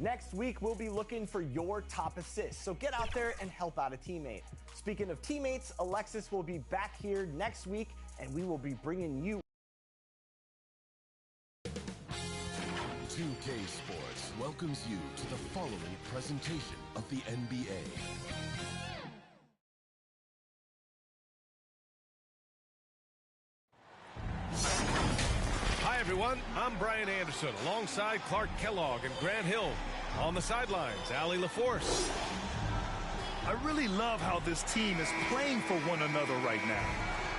Next week, we'll be looking for your top assists, so get out there and help out a teammate. Speaking of teammates, Alexis will be back here next week, and we will be bringing you 2K Sports welcomes you to the following presentation of the NBA. Hi, everyone. I'm Brian Anderson alongside Clark Kellogg and Grant Hill. On the sidelines, Allie LaForce. I really love how this team is playing for one another right now,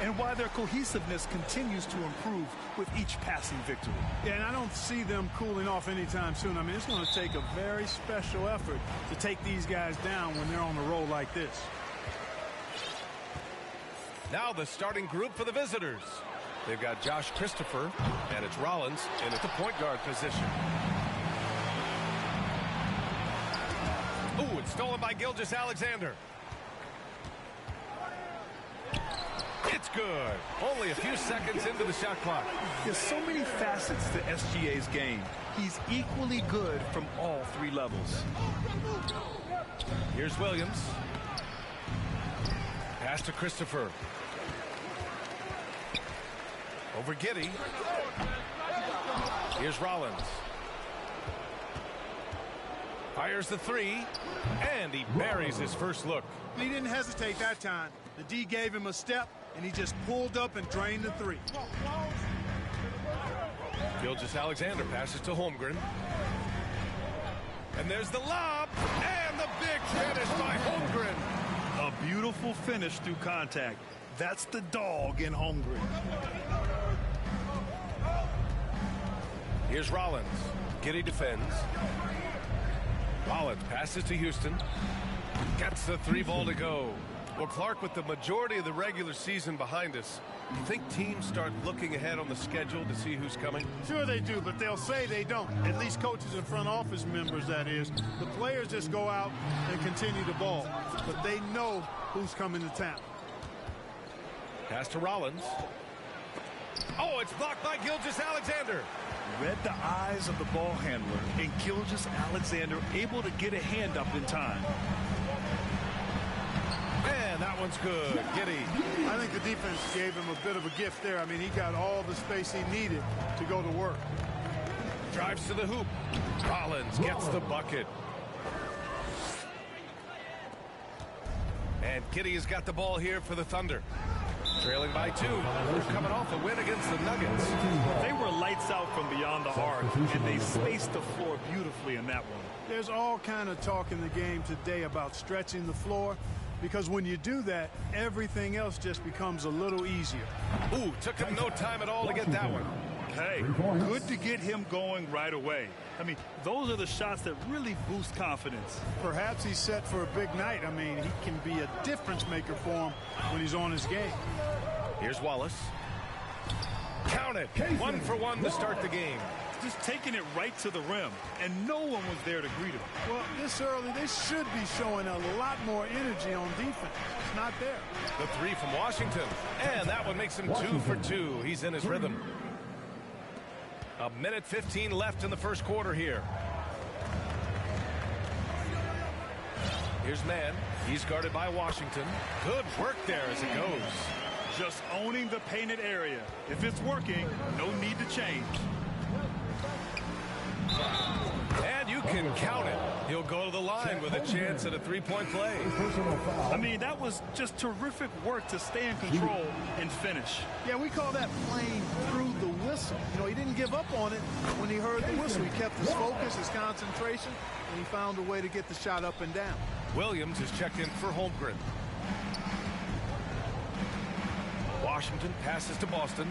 and why their cohesiveness continues to improve with each passing victory. Yeah, and I don't see them cooling off anytime soon. I mean, it's going to take a very special effort to take these guys down when they're on a roll like this. Now the starting group for the visitors. They've got Josh Christopher, and it's Rollins in at the point guard position. Ooh, it's stolen by Gilgeous-Alexander. It's good. Only a few seconds into the shot clock. There's so many facets to SGA's game. He's equally good from all three levels. Here's Williams. Pass to Christopher. Over Giddey. Here's Rollins. Fires the three, and he buries his first look. He didn't hesitate that time. The D gave him a step, and he just pulled up and drained the three. Gilgeous-Alexander passes to Holmgren. And there's the lob, and the big finish by Holmgren. A beautiful finish through contact. That's the dog in Holmgren. Here's Rollins. Giddey defends. Rollins passes to Houston. Gets the three ball to go. Well, Clark, with the majority of the regular season behind us, you think teams start looking ahead on the schedule to see who's coming? Sure they do, but they'll say they don't. At least coaches and front office members, that is. The players just go out and continue to ball. But they know who's coming to town. Pass to Rollins. Oh, it's blocked by Gilgeous-Alexander. Read the eyes of the ball handler, and Gilgeous-Alexander able to get a hand up in time. And that one's good. Giddey. I think the defense gave him a bit of a gift there. I mean, he got all the space he needed to go to work. Drives to the hoop. Rollins gets the bucket. And Giddey has got the ball here for the Thunder. Trailing by 2. They're coming off a win against the Nuggets. They were lights out from beyond the arc, and they spaced the floor beautifully in that one. There's all kind of talk in the game today about stretching the floor, because when you do that, everything else just becomes a little easier. Ooh, took him no time at all to get that one. Hey, good to get him going right away. I mean, those are the shots that really boost confidence. Perhaps he's set for a big night. I mean, he can be a difference maker for him when he's on his game. Here's Wallace. Count it. 1 for 1 to start the game. Just taking it right to the rim, and no one was there to greet him. Well, this early, they should be showing a lot more energy on defense. It's not there. The three from Washington. And that one makes him 2 for 2. He's in his rhythm. A minute 15 left in the first quarter here. Here's Mann. He's guarded by Washington. Good work there as it goes. Just owning the painted area. If it's working, no need to change. And you can count it. He'll go to the line with a chance at a three-point play. I mean, that was just terrific work to stay in control and finish. Yeah, we call that playing through the whistle. You know, he didn't give up on it when he heard the whistle. He kept his focus, his concentration, and he found a way to get the shot up and down. Williams is checked in for Holmgren. Washington passes to Boston.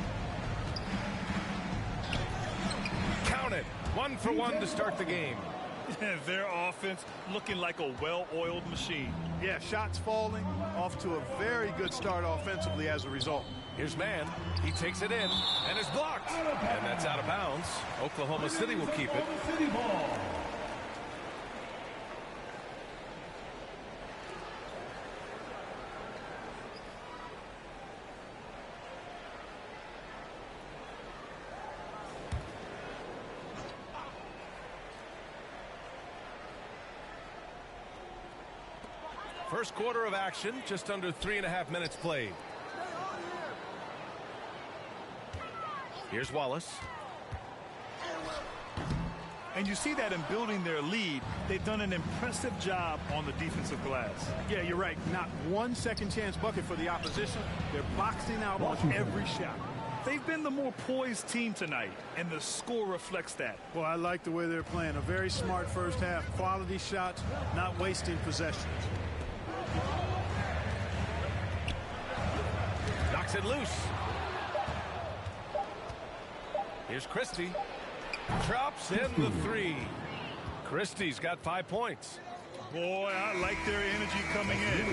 Count it. 1 for 1 to start the game. Their offense looking like a well-oiled machine. Yeah, shots falling, off to a very good start offensively as a result. Here's Mann. He takes it in and is blocked. And that's out of bounds. Oklahoma City will keep it. First quarter of action, just under 3.5 minutes played. Here's Wallace. And you see that in building their lead, they've done an impressive job on the defensive glass. Yeah, you're right. Not one second chance bucket for the opposition. They're boxing out on every shot. They've been the more poised team tonight, and the score reflects that. Well, I like the way they're playing. A very smart first half. Quality shots, not wasting possessions. Knocks it loose. Here's Christie. Drops in the three. Christie's got 5 points. Boy, I like their energy coming in.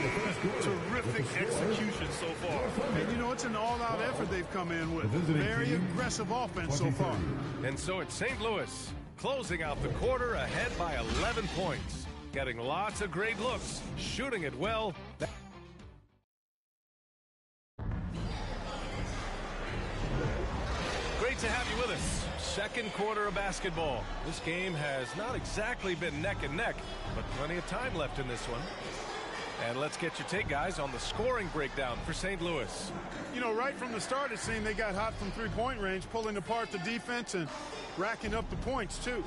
Terrific execution so far. And you know, it's an all-out effort they've come in with. Very aggressive offense so far. And so it's St. Louis closing out the quarter ahead by 11 points. Getting lots of great looks, shooting it well. Great to have you with us. Second quarter of basketball. This game has not exactly been neck and neck, but plenty of time left in this one. And let's get your take, guys, on the scoring breakdown for St. Louis. You know, right from the start, it seemed they got hot from three-point range, pulling apart the defense and racking up the points, too.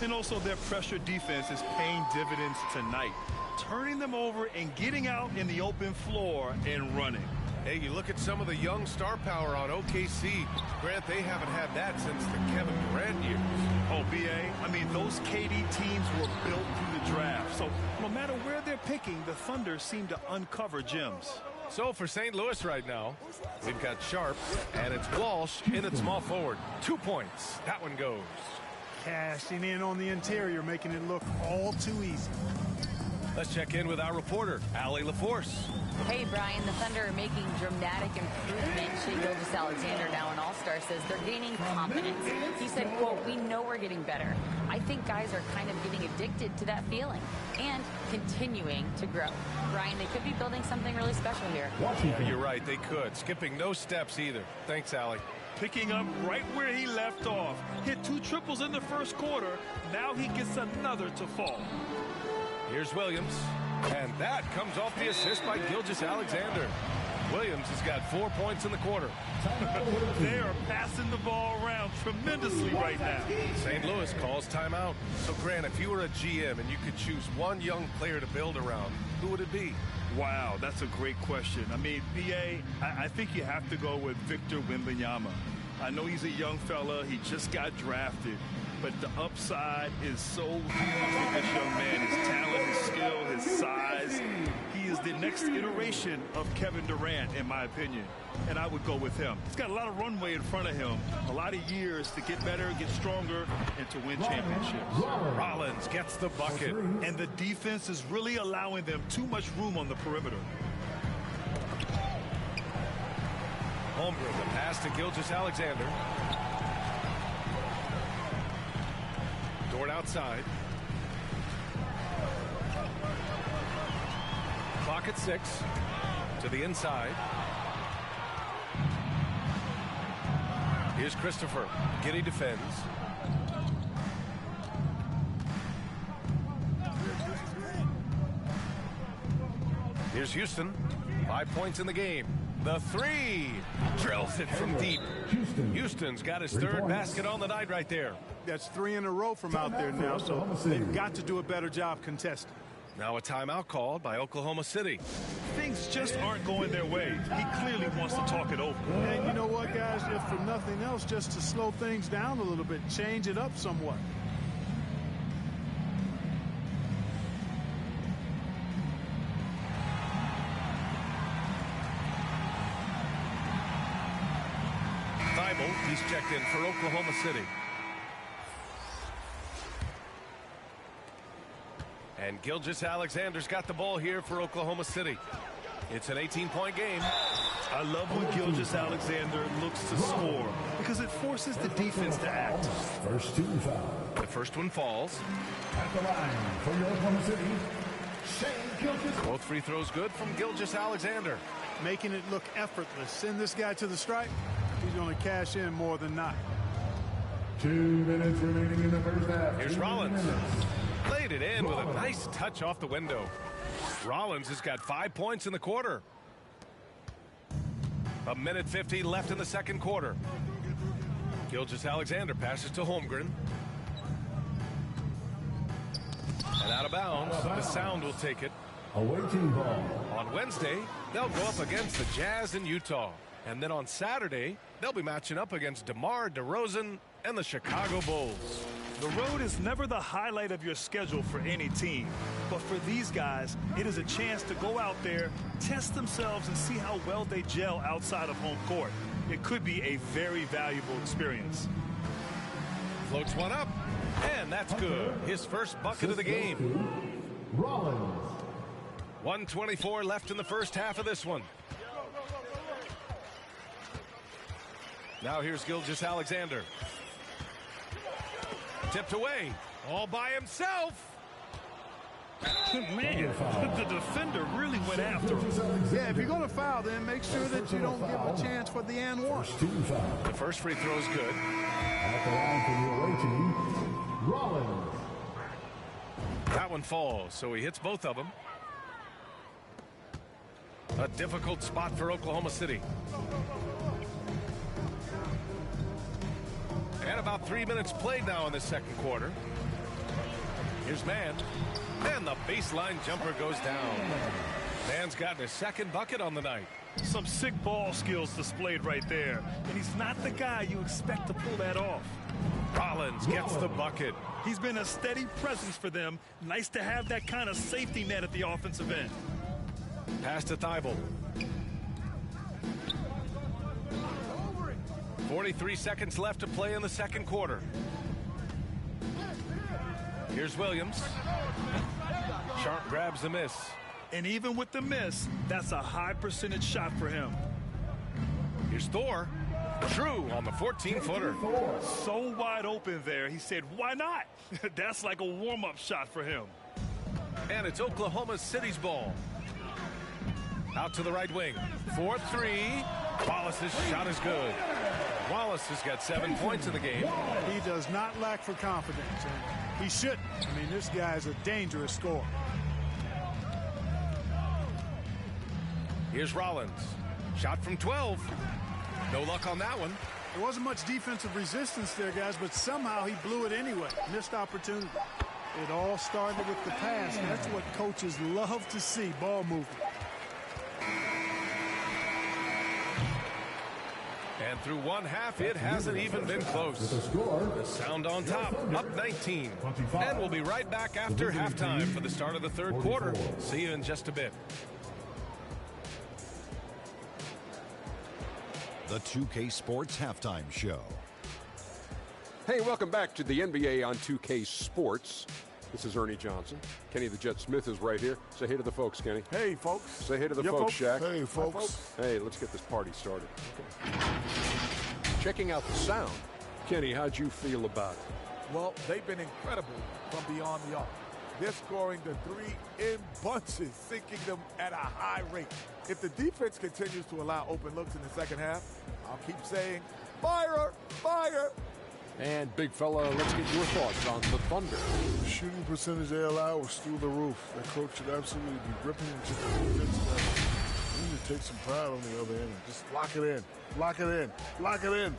And also their pressure defense is paying dividends tonight, turning them over and getting out in the open floor and running. Hey, you look at some of the young star power on OKC. Grant, they haven't had that since the Kevin Durant years. Oh, B.A., I mean, those KD teams were built through the draft. So no matter where they're picking, the Thunder seem to uncover gems. So for St. Louis right now, we've got Sharp, and it's Walsh in at small forward. 2 points. That one goes. Cashing in on the interior, making it look all too easy. Let's check in with our reporter, Allie LaForce. Hey, Brian, the Thunder are making dramatic improvement. Shai Gilgeous-Alexander, now an all-star, says they're gaining confidence. He said, quote, "We know we're getting better. I think guys are kind of getting addicted to that feeling and continuing to grow." Brian, they could be building something really special here. Yeah, you're right, they could. Skipping no steps either. Thanks, Allie. Picking up right where he left off. Hit 2 triples in the first quarter. Now he gets another to fall. Here's Williams. And that comes off the assist by Gilgeous-Alexander. Williams has got 4 points in the quarter. They are passing the ball around tremendously right now. St. Louis calls timeout. So, Grant, if you were a GM and you could choose one young player to build around, who would it be? Wow, that's a great question. I mean, B.A., I think you have to go with Victor Wembanyama. I know he's a young fella. He just got drafted. But the upside is so huge with this young man. His talent, his skill, his size. He is the next iteration of Kevin Durant, in my opinion. And I would go with him. He's got a lot of runway in front of him. A lot of years to get better, get stronger, and to win championships. Rollins gets the bucket. And the defense is really allowing them too much room on the perimeter. Holmgren, the pass to Gilgeous-Alexander. Dort outside. Clock at 6. To the inside. Here's Christopher. Giddey defends. Here's Houston. 5 points in the game. The three. Drills it from deep. Houston's got his third basket on the night right there. That's 3 in a row from out there now, so they've got to do a better job contesting. Now a timeout called by Oklahoma City. Things just aren't going their way. He clearly wants to talk it over. And you know what, guys? If for nothing else, just to slow things down a little bit, change it up somewhat. Thibault, he's checked in for Oklahoma City. And Gilgeous-Alexander's got the ball here for Oklahoma City. It's an 18-point game. I love when Gilgeous-Alexander looks to score because it forces the defense to act. First 2 foul. The first one falls. At the line for Oklahoma City, Shai Gilgeous. Both free throws good from Gilgeous-Alexander. Making it look effortless. Send this guy to the stripe. He's going to cash in more than not. 2 minutes remaining in the first half. Here's Rollins. Laid it in with a nice touch off the window. Rollins has got 5 points in the quarter. 1:50 left in the second quarter. Gilgeous-Alexander passes to Holmgren. And out of bounds. The Sound will take it. Awaiting ball. On Wednesday, they'll go up against the Jazz in Utah. And then on Saturday, they'll be matching up against DeMar DeRozan and the Chicago Bulls. The road is never the highlight of your schedule for any team. But for these guys, it is a chance to go out there, test themselves, and see how well they gel outside of home court. It could be a very valuable experience. Floats one up, and that's good. His first bucket of the game. Rollins. 1:24 left in the first half of this one. Now here's Gilgeous-Alexander. Tipped away, all by himself. Man, the defender really went after him. Yeah, if you're going to foul, then make sure that you don't give a chance for the and one. The first free throw is good. At the line for the away team, Rollins. That one falls, so he hits both of them. A difficult spot for Oklahoma City. And about 3 minutes played now in the second quarter. Here's Mann. And the baseline jumper goes down. Mann's gotten his second bucket on the night. Some sick ball skills displayed right there. And he's not the guy you expect to pull that off. Rollins gets the bucket. He's been a steady presence for them. Nice to have that kind of safety net at the offensive end. Pass to Thibault. 43 seconds left to play in the second quarter. Here's Williams. Sharp grabs the miss. And even with the miss, that's a high percentage shot for him. Here's Thor. True on the 14-footer. So wide open there, he said, why not? That's like a warm-up shot for him. And it's Oklahoma City's ball. Out to the right wing. 4-3. Wallace's shot is good. Wallace has got 7 points in the game. He does not lack for confidence, and he shouldn't. I mean, this guy is a dangerous scorer. Here's Rollins. Shot from 12. No luck on that one. There wasn't much defensive resistance there, guys, but somehow he blew it anyway. Missed opportunity. It all started with the pass. That's what coaches love to see, ball movement. And through one half, it hasn't even been close. The Sound on top, up 19. And we'll be right back after halftime for the start of the third quarter. See you in just a bit. The 2K Sports Halftime Show. Hey, welcome back to the NBA on 2K Sports. This is Ernie Johnson. Kenny the Jet Smith is right here. Say hey to the folks, Kenny. Hey, folks. Say hey to the folks, Shaq. Hey, folks. Hey, let's get this party started. Okay. Checking out the Sound. Kenny, how'd you feel about it? Well, they've been incredible from beyond the arc. They're scoring the three in bunches, sinking them at a high rate. If the defense continues to allow open looks in the second half, I'll keep saying, fire, fire. And, big fella, let's get your thoughts on the Thunder. The shooting percentage they allow was through the roof. That coach should absolutely be ripping into the defensive level. We need to take some pride on the other end and just lock it in. Lock it in. Lock it in.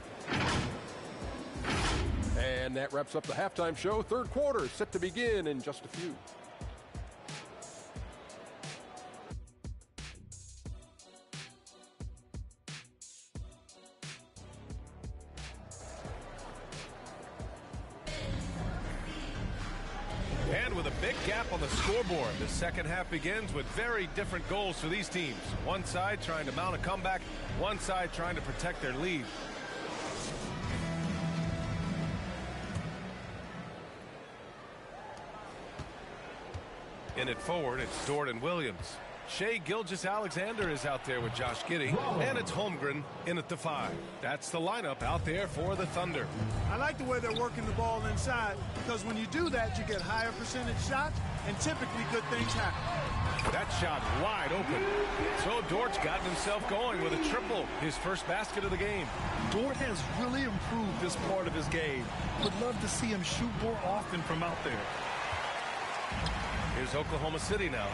And that wraps up the halftime show. Third quarter set to begin in just a few. And with a big gap on the scoreboard, the second half begins with very different goals for these teams. One side trying to mount a comeback, one side trying to protect their lead. In it forward, it's Dort and Williams. Shai Gilgeous-Alexander is out there with Josh Giddey, and it's Holmgren in at the 5. That's the lineup out there for the Thunder. I like the way they're working the ball inside, because when you do that, you get higher percentage shots, and typically good things happen. That shot wide open. So Dort's gotten himself going with a triple, his first basket of the game. Dort has really improved this part of his game. Would love to see him shoot more often from out there. Here's Oklahoma City now.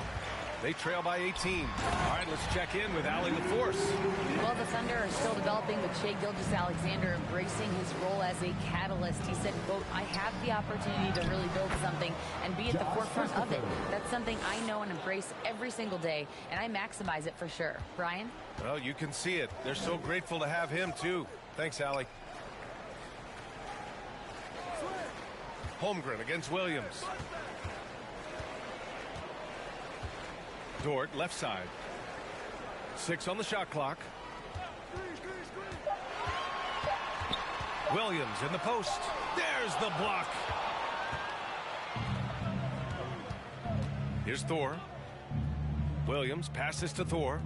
They trail by 18. All right, let's check in with Allie LaForce. Well, the Thunder are still developing with Shai Gilgeous-Alexander embracing his role as a catalyst. He said, quote, I have the opportunity to really build something and be at the forefront of it. That's something I know and embrace every single day, and I maximize it for sure. Brian? Well, you can see it. They're so grateful to have him, too. Thanks, Allie. Holmgren against Williams. Dort, left side. 6 on the shot clock. Williams in the post. There's the block. Here's Thor. Williams passes to Thor.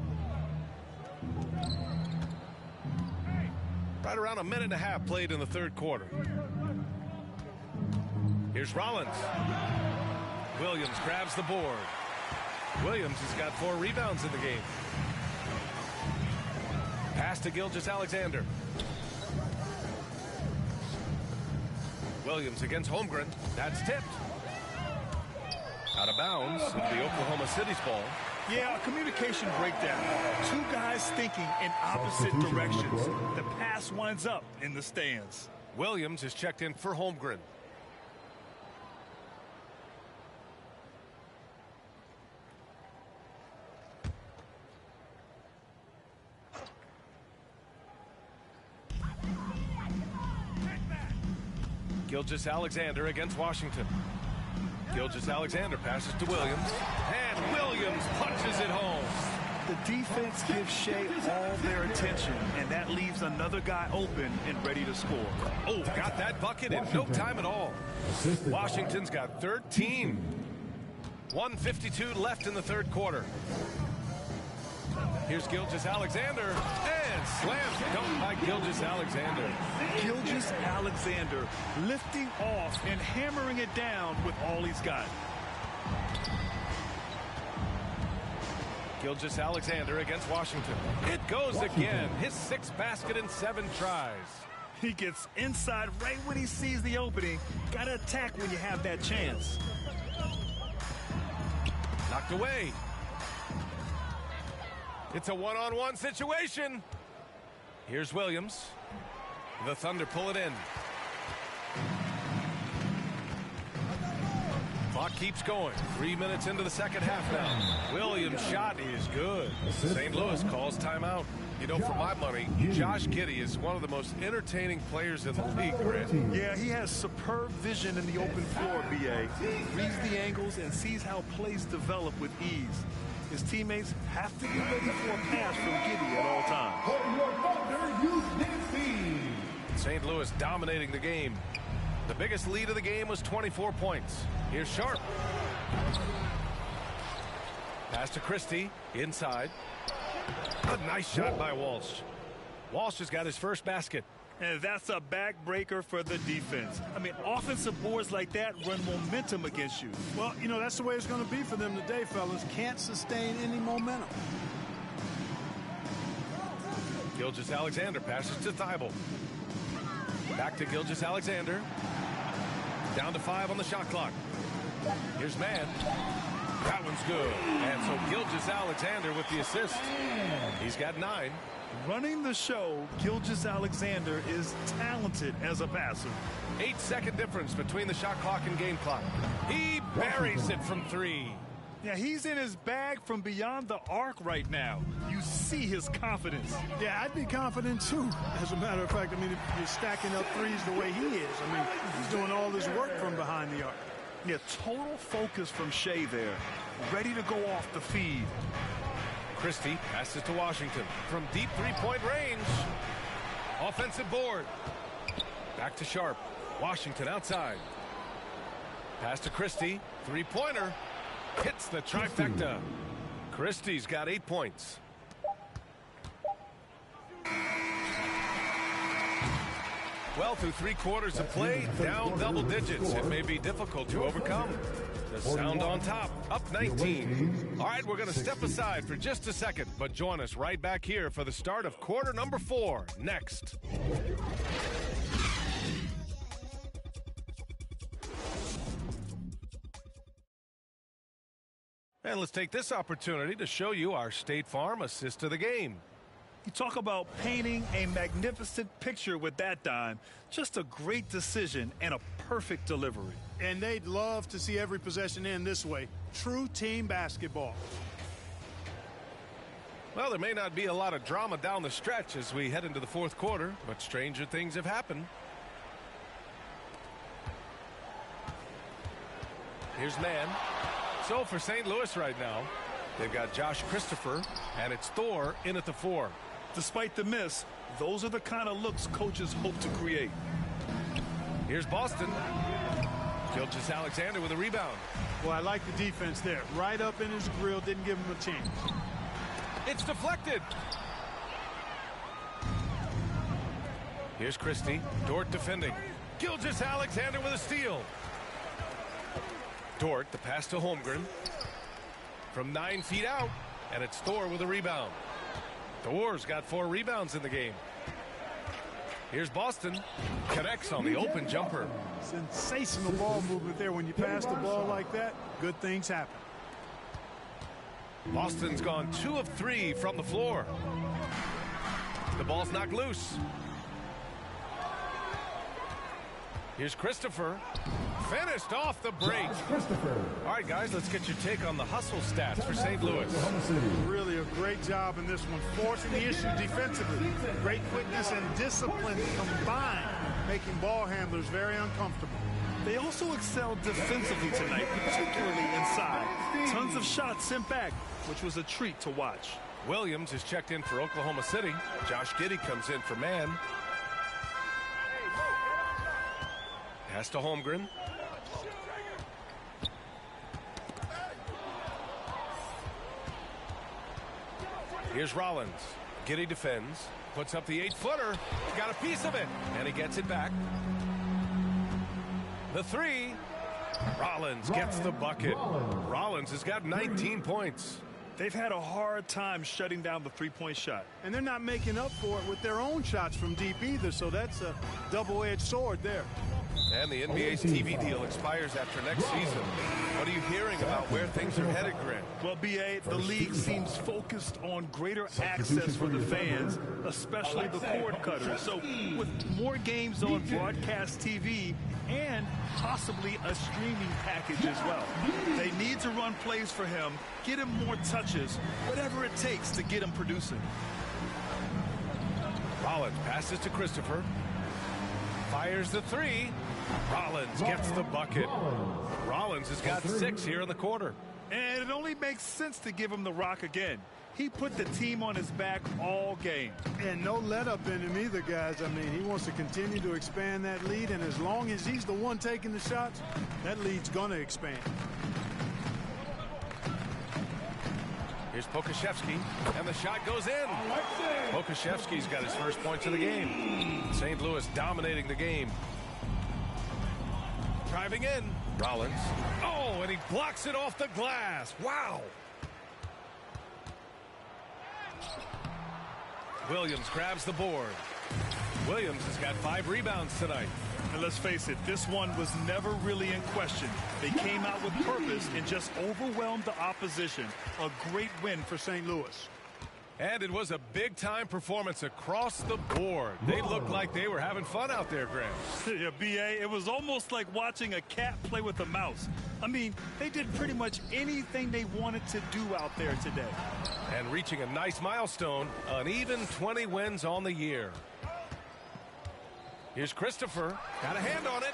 Right around a minute and a half played in the third quarter. Here's Rollins. Williams grabs the board. Williams has got 4 rebounds in the game. Pass to Gilgeous-Alexander. Williams against Holmgren. That's tipped. Out of bounds into the Oklahoma City's ball. Yeah, a communication breakdown. 2 guys thinking in opposite directions. The pass winds up in the stands. Williams is checked in for Holmgren. Gilgeous-Alexander against Washington. Gilgeous-Alexander passes to Williams. And Williams punches it home. The defense gives Shai all their attention, and that leaves another guy open and ready to score. Oh, got that bucket in no time at all. Washington's got 13. 1:52 left in the third quarter. Here's Gilgeous-Alexander, and slam dunk by Gilgeous-Alexander. Gilgeous-Alexander lifting off and hammering it down with all he's got. Gilgeous-Alexander against Washington. It goes again. His 6th basket in 7 tries. He gets inside right when he sees the opening. Got to attack when you have that chance. Knocked away. It's a one-on-one situation. Here's Williams. The Thunder pull it in. Clock keeps going. 3 minutes into the second half now. Williams' shot is good. St. Louis calls timeout. You know, for my money, Josh Giddey is one of the most entertaining players in the league, Grant. Yeah, he has superb vision in the open floor, B.A. Reads the angles and sees how plays develop with ease. His teammates have to be ready for a pass from Giddey at all times. St. Louis dominating the game. The biggest lead of the game was 24 points. Here's Sharp. Pass to Christie, inside. A nice shot by Walsh. Walsh has got his first basket. And that's a backbreaker for the defense. I mean, offensive boards like that run momentum against you. Well, you know, that's the way it's going to be for them today, fellas. Can't sustain any momentum. Gilgeous-Alexander passes to Thibault. Back to Gilgeous-Alexander. Down to 5 on the shot clock. Here's Mann. That one's good. And so Gilgeous-Alexander with the assist. He's got 9. Running the show, Gilgeous-Alexander is talented as a passer. 8-second difference between the shot clock and game clock. He buries it from 3. Yeah, he's in his bag from beyond the arc right now. You see his confidence. Yeah, I'd be confident too. As a matter of fact, I mean, if you're stacking up threes the way he is, I mean, he's doing all this work from behind the arc. Yeah, total focus from Shai there. Ready to go off the feed. Christie passes to Washington from deep three-point range. Offensive board. Back to Sharp. Washington outside. Pass to Christie. Three-pointer. Hits the trifecta. Christie's got 8 points. Well, through 3 quarters of play, down double digits. It may be difficult to overcome. The Sound on top, up 19. All right, we're going to step aside for just a second, but join us right back here for the start of quarter number 4 next. And let's take this opportunity to show you our State Farm assist of the game. You talk about painting a magnificent picture with that dime. Just a great decision and a perfect delivery. And they'd love to see every possession end this way. True team basketball. Well, there may not be a lot of drama down the stretch as we head into the fourth quarter, but stranger things have happened. Here's man. So for St. Louis right now, they've got Josh Christopher, and it's Thor in at the 4. Despite the miss, those are the kind of looks coaches hope to create. Here's Boston. Gilgeous-Alexander with a rebound. Well, I like the defense there. Right up in his grill, didn't give him a chance. It's deflected. Here's Christie. Dort defending. Gilgeous-Alexander with a steal. Dort, the pass to Holmgren. From 9 feet out, and it's Thor with a rebound. Thor's got 4 rebounds in the game. Here's Boston. Connects on the open jumper. Sensational ball movement there. When you pass the ball like that, good things happen. Boston's gone 2 of 3 from the floor. The ball's knocked loose. Here's Christopher. Finished off the break. All right, guys, let's get your take on the hustle stats for St. Louis. Really a great job in this one, forcing the issue defensively. Great quickness and discipline combined, making ball handlers very uncomfortable. They also excelled defensively tonight, particularly inside. Tons of shots sent back, which was a treat to watch. Williams is checked in for Oklahoma City. Josh Giddey comes in for man. Pass to Holmgren. Here's Rollins. Giddey defends. Puts up the 8-footer. Got a piece of it. And he gets it back. The 3. Rollins gets the bucket. Rollins has got 19 points. They've had a hard time shutting down the three-point shot. And they're not making up for it with their own shots from deep either, so that's a double-edged sword there. And the NBA's TV deal expires after next season. What are you hearing about where things are headed, Grant? Well, B.A., the league seems focused on greater access for the fans, especially the cord cutters. So with more games on broadcast TV and possibly a streaming package as well, they need to run plays for him, get him more touches, whatever it takes to get him producing. Rollins passes to Christopher. Fires the 3. Rollins gets the bucket. Rollins has got 6 here in the quarter. And it only makes sense to give him the rock again. He put the team on his back all game. And no let up in him either, guys. I mean, he wants to continue to expand that lead, and as long as he's the one taking the shots, that lead's going to expand. Here's Pokusevski, and the shot goes in. Pokushevski's got his first points of the game. St. Louis dominating the game. Driving in. Rollins. Oh, and he blocks it off the glass. Wow. Williams grabs the board. Williams has got 5 rebounds tonight. And let's face it, this one was never really in question. They came out with purpose and just overwhelmed the opposition. A great win for St. Louis. And it was a big-time performance across the board. They looked like they were having fun out there, Grant. Yeah, B.A., it was almost like watching a cat play with a mouse. I mean, they did pretty much anything they wanted to do out there today. And reaching a nice milestone, an even 20 wins on the year. Here's Christopher. Got a hand on it.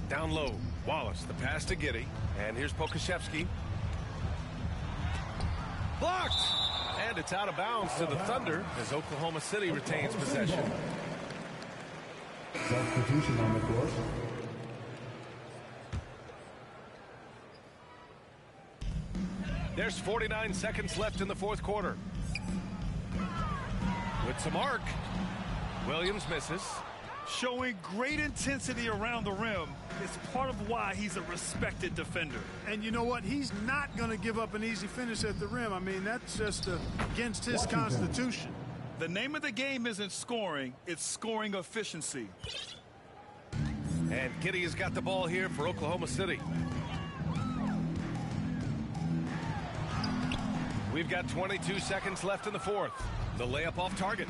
Down low. Wallace, the pass to Giddey. And here's Pokusevski. Blocked! And it's out of bounds to the Thunder as Oklahoma City retains possession. Substitution on the court. There's 49 seconds left in the fourth quarter. With some arc. Williams misses. Showing great intensity around the rim is part of why he's a respected defender. And you know what? He's not going to give up an easy finish at the rim. I mean, that's just against his constitution. The name of the game isn't scoring, it's scoring efficiency. And Giddey has got the ball here for Oklahoma City. We've got 22 seconds left in the fourth. The layup off target.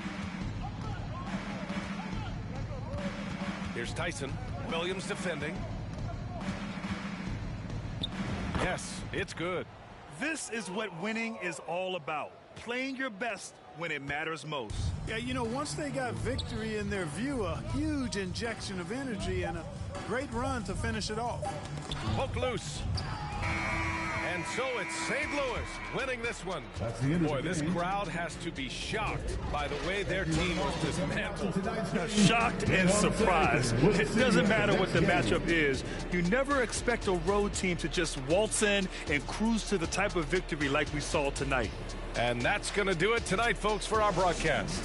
Here's Tyson. Williams defending. Yes, it's good. This is what winning is all about. Playing your best when it matters most. Yeah, you know, once they got victory in their view, a huge injection of energy and a great run to finish it off. Poke loose. And so it's St. Louis winning this one. Boy, this crowd has to be shocked by the way their team was dismantled. Shocked and surprised. It doesn't matter what the matchup is. You never expect a road team to just waltz in and cruise to the type of victory like we saw tonight. And that's going to do it tonight, folks, for our broadcast.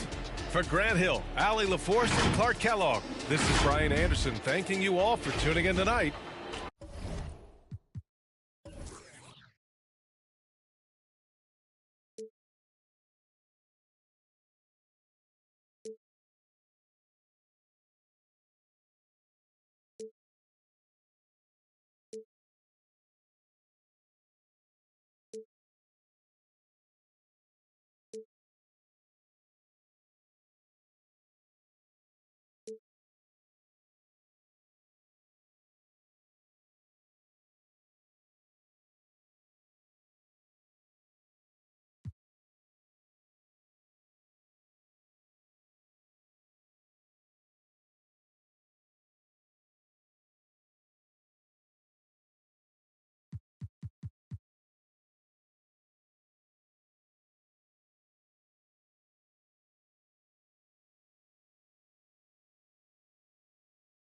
For Grant Hill, Allie LaForce, and Clark Kellogg, this is Brian Anderson thanking you all for tuning in tonight